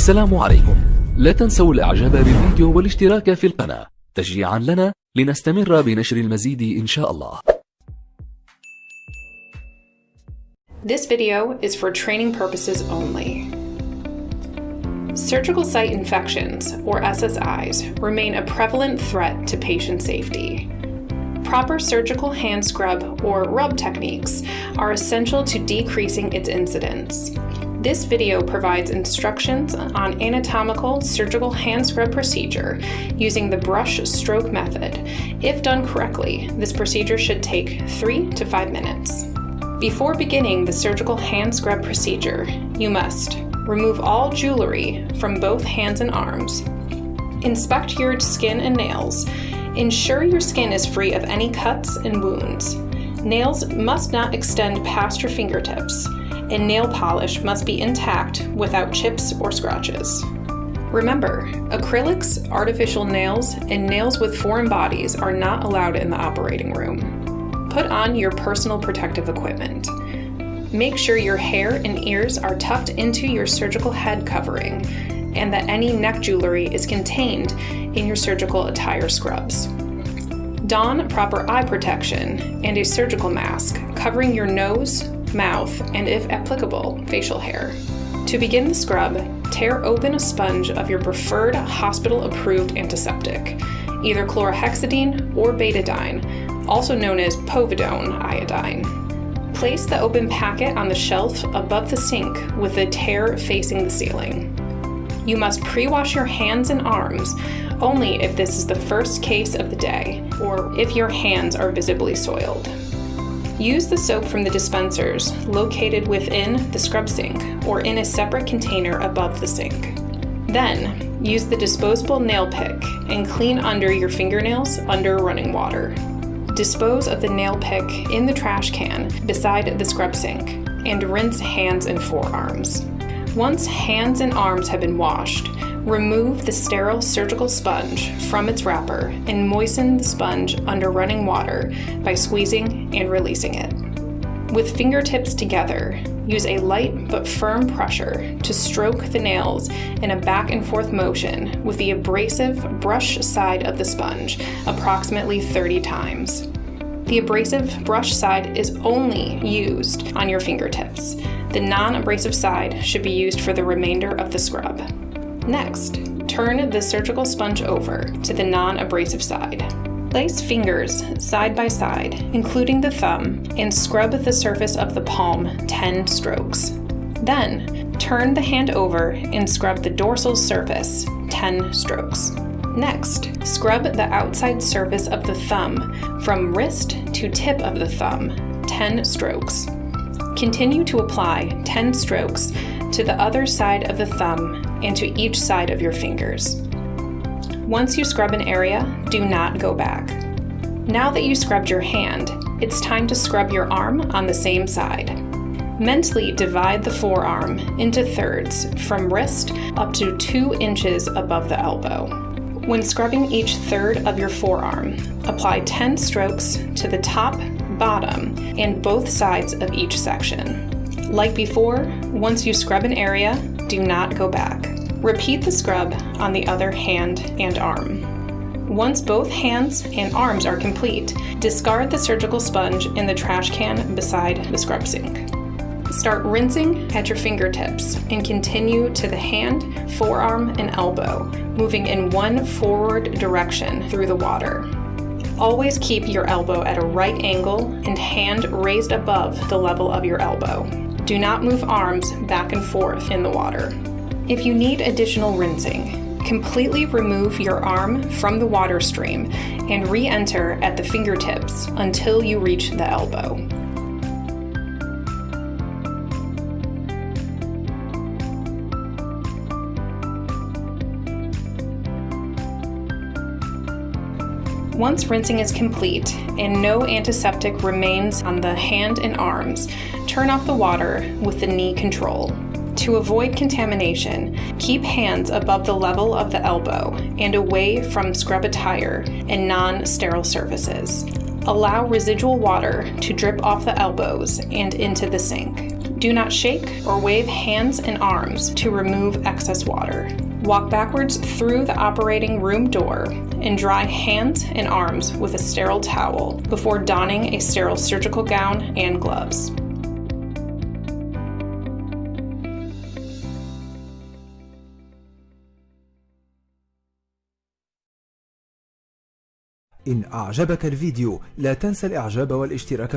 السلام عليكم. لا تنسوا الإعجاب بالفيديو والاشتراك في القناة تشجيعا لنا لنستمر بنشر المزيد إن شاء الله. This video is for training purposes only. Surgical site infections, or SSIs, remain a prevalent threat to patient safety. Proper surgical hand scrub or rub techniques are essential to decreasing its incidence. This video provides instructions on anatomical surgical hand scrub procedure using the brush stroke method. If done correctly, this procedure should take 3 to 5 minutes. Before beginning the surgical hand scrub procedure, you must remove all jewelry from both hands and arms. Inspect your skin and nails. Ensure your skin is free of any cuts and wounds. Nails must not extend past your fingertips, and nail polish must be intact without chips or scratches. Remember, acrylics, artificial nails, and nails with foreign bodies are not allowed in the operating room. Put on your personal protective equipment. Make sure your hair and ears are tucked into your surgical head covering and that any neck jewelry is contained in your surgical attire scrubs. Don proper eye protection and a surgical mask covering your nose, mouth, and if applicable, facial hair. To begin the scrub, tear open a sponge of your preferred hospital-approved antiseptic, either chlorhexidine or betadine, also known as povidone iodine. Place the open packet on the shelf above the sink with the tear facing the ceiling. You must pre-wash your hands and arms only if this is the first case of the day or if your hands are visibly soiled. Use the soap from the dispensers located within the scrub sink or in a separate container above the sink. Then, use the disposable nail pick and clean under your fingernails under running water. Dispose of the nail pick in the trash can beside the scrub sink and rinse hands and forearms. Once hands and arms have been washed, remove the sterile surgical sponge from its wrapper and moisten the sponge under running water by squeezing and releasing it. With fingertips together, use a light but firm pressure to stroke the nails in a back and forth motion with the abrasive brush side of the sponge approximately 30 times. The abrasive brush side is only used on your fingertips. The non-abrasive side should be used for the remainder of the scrub. Next, turn the surgical sponge over to the non-abrasive side. Place fingers side by side, including the thumb, and scrub the surface of the palm 10 strokes. Then, turn the hand over and scrub the dorsal surface 10 strokes. Next, scrub the outside surface of the thumb from wrist to tip of the thumb 10 strokes. Continue to apply 10 strokes to the other side of the thumb and to each side of your fingers. Once you scrub an area, do not go back. Now that you scrubbed your hand, it's time to scrub your arm on the same side. Mentally divide the forearm into thirds from wrist up to 2 inches above the elbow. When scrubbing each third of your forearm, apply 10 strokes to the top, bottom, and both sides of each section. Like before, once you scrub an area, do not go back. Repeat the scrub on the other hand and arm. Once both hands and arms are complete, discard the surgical sponge in the trash can beside the scrub sink. Start rinsing at your fingertips and continue to the hand, forearm, and elbow, moving in one forward direction through the water. Always keep your elbow at a right angle and hand raised above the level of your elbow. Do not move arms back and forth in the water. If you need additional rinsing, completely remove your arm from the water stream and re-enter at the fingertips until you reach the elbow. Once rinsing is complete and no antiseptic remains on the hand and arms, turn off the water with the knee control. To avoid contamination, keep hands above the level of the elbow and away from scrub attire and non-sterile surfaces. Allow residual water to drip off the elbows and into the sink. Do not shake or wave hands and arms to remove excess water. Walk backwards through the operating room door and dry hands and arms with a sterile towel before donning a sterile surgical gown and gloves. إن أعجبك الفيديو لا تنسى الإعجاب والاشتراك في